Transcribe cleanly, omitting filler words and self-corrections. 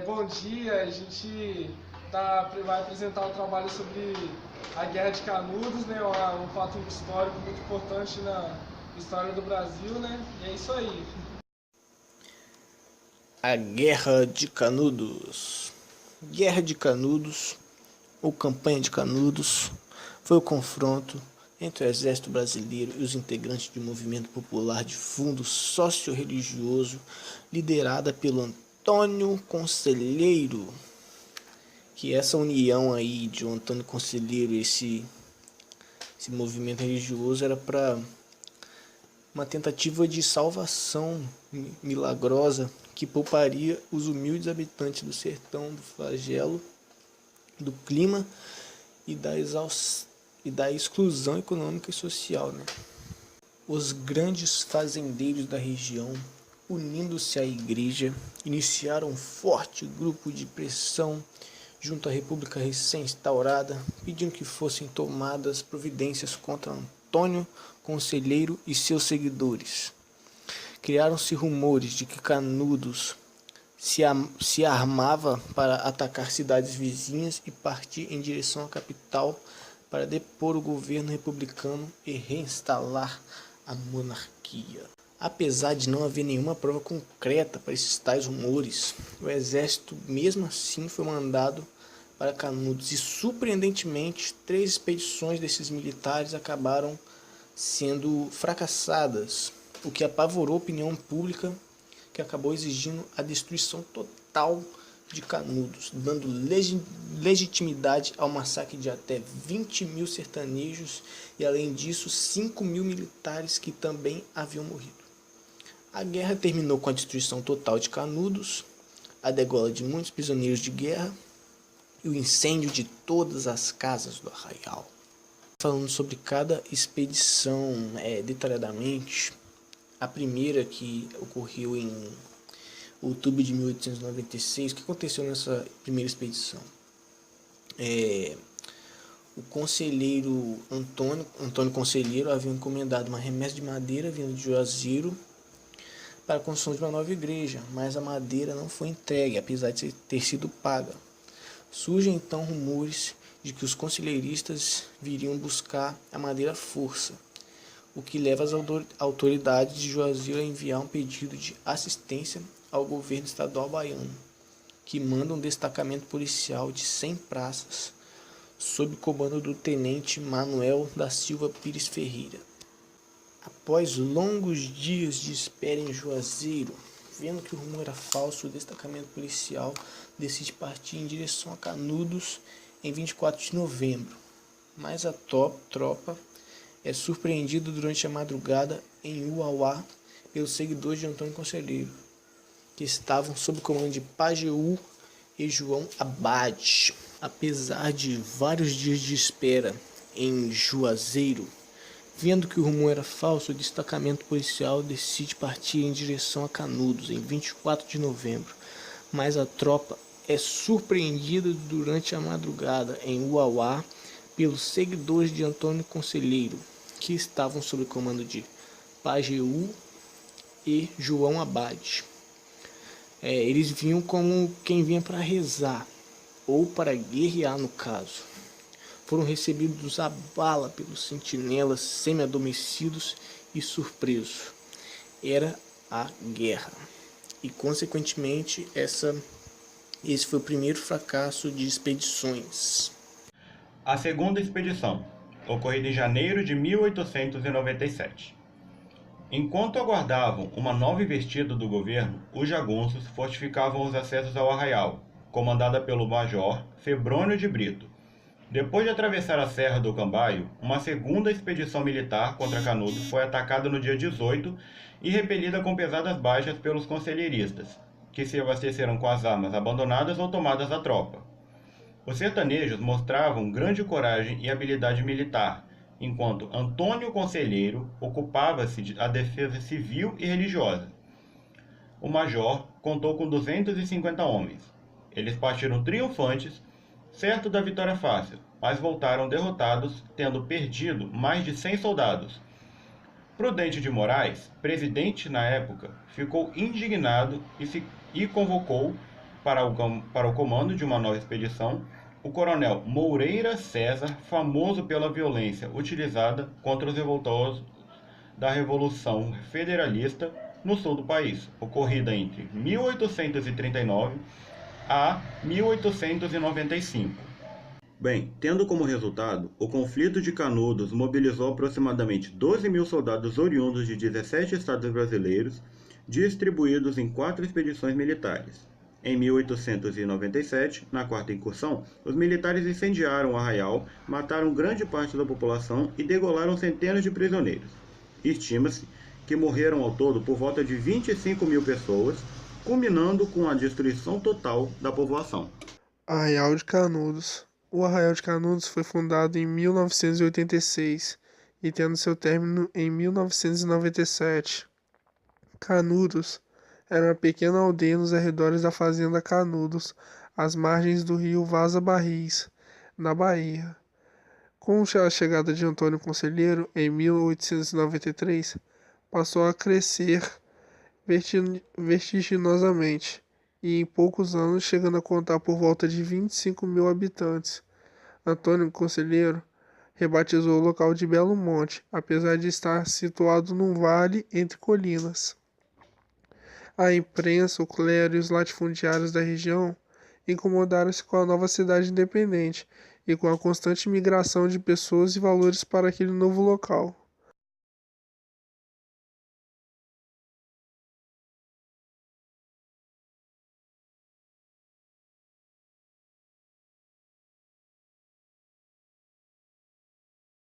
Bom dia, a gente vai apresentar um trabalho sobre a Guerra de Canudos, né? Um fato histórico muito importante na história do Brasil, né? E é isso aí. A Guerra de Canudos. Guerra de Canudos, ou Campanha de Canudos, foi o confronto entre o exército brasileiro e os integrantes do movimento popular de fundo socio-religioso liderada pelo Antônio Conselheiro. Que essa união aí de Antônio Conselheiro e esse movimento religioso era para uma tentativa de salvação milagrosa que pouparia os humildes habitantes do sertão do flagelo, do clima e da exclusão econômica e social. Né? Os grandes fazendeiros da região, unindo-se à igreja, iniciaram um forte grupo de pressão junto à república recém-instaurada, pedindo que fossem tomadas providências contra Antônio Conselheiro e seus seguidores. Criaram-se rumores de que Canudos se armava para atacar cidades vizinhas e partir em direção à capital para depor o governo republicano e reinstalar a monarquia. Apesar de não haver nenhuma prova concreta para esses tais rumores, o exército mesmo assim foi mandado para Canudos e, surpreendentemente, 3 expedições desses militares acabaram sendo fracassadas, o que apavorou a opinião pública, que acabou exigindo a destruição total de Canudos, dando legitimidade ao massacre de até 20 mil sertanejos e, além disso, 5 mil militares que também haviam morrido. A guerra terminou com a destruição total de Canudos, a degola de muitos prisioneiros de guerra e o incêndio de todas as casas do arraial. Falando sobre cada expedição detalhadamente, a primeira que ocorreu em outubro de 1896, o que aconteceu nessa primeira expedição? O conselheiro Antônio Conselheiro havia encomendado uma remessa de madeira vindo de Juazeiro para a construção de uma nova igreja, mas a madeira não foi entregue, apesar de ter sido paga. Surgem então rumores de que os conselheiristas viriam buscar a madeira à força, o que leva as autoridades de Juazeiro a enviar um pedido de assistência ao governo estadual baiano, que manda um destacamento policial de 100 praças, sob comando do tenente Manuel da Silva Pires Ferreira. Após longos dias de espera em Juazeiro, vendo que o rumo era falso, o destacamento policial decide partir em direção a Canudos em 24 de novembro, mas a tropa é surpreendida durante a madrugada em Uauá pelos seguidores de Antônio Conselheiro, que estavam sob o comando de Pajeú e João Abade. Apesar de vários dias de espera em Juazeiro, vendo que o rumo era falso, o destacamento policial decide partir em direção a Canudos em 24 de novembro, mas a tropa é surpreendida durante a madrugada em Uauá pelos seguidores de Antônio Conselheiro, que estavam sob o comando de Pajeú e João Abade. Eles vinham como quem vinha para rezar, ou para guerrear no caso. Foram recebidos à bala pelos sentinelas semi-adormecidos e surpresos. Era a guerra. E, consequentemente, esse foi o primeiro fracasso de expedições. A segunda expedição, ocorrida em janeiro de 1897. Enquanto aguardavam uma nova investida do governo, os jagunços fortificavam os acessos ao arraial, comandada pelo major Febrônio de Brito. Depois de atravessar a Serra do Cambaio, uma segunda expedição militar contra Canudos foi atacada no dia 18 e repelida com pesadas baixas pelos conselheiristas, que se abasteceram com as armas abandonadas ou tomadas da tropa. Os sertanejos mostravam grande coragem e habilidade militar, enquanto Antônio Conselheiro ocupava-se da defesa civil e religiosa. O major contou com 250 homens. Eles partiram triunfantes, certo da vitória fácil, mas voltaram derrotados, tendo perdido mais de 100 soldados. Prudente de Moraes, presidente na época, ficou indignado e convocou para o comando de uma nova expedição o coronel Moreira César, famoso pela violência utilizada contra os revoltosos da Revolução Federalista no sul do país, ocorrida entre 1839 a 1895. Bem, tendo como resultado, o conflito de Canudos mobilizou aproximadamente 12 mil soldados oriundos de 17 estados brasileiros, distribuídos em 4 expedições militares. Em 1897, na quarta incursão, os militares incendiaram o arraial, mataram grande parte da população e degolaram centenas de prisioneiros. Estima-se que morreram ao todo por volta de 25 mil pessoas, culminando com a destruição total da povoação. Arraial de Canudos. O Arraial de Canudos foi fundado em 1986 e tendo seu término em 1997. Canudos era uma pequena aldeia nos arredores da fazenda Canudos, às margens do rio Vaza Barris, na Bahia. Com a chegada de Antônio Conselheiro, em 1893, passou a crescer vertiginosamente e em poucos anos chegando a contar por volta de 25 mil habitantes. Antônio Conselheiro rebatizou o local de Belo Monte, apesar de estar situado num vale entre colinas. A imprensa, o clero e os latifundiários da região incomodaram-se com a nova cidade independente e com a constante migração de pessoas e valores para aquele novo local.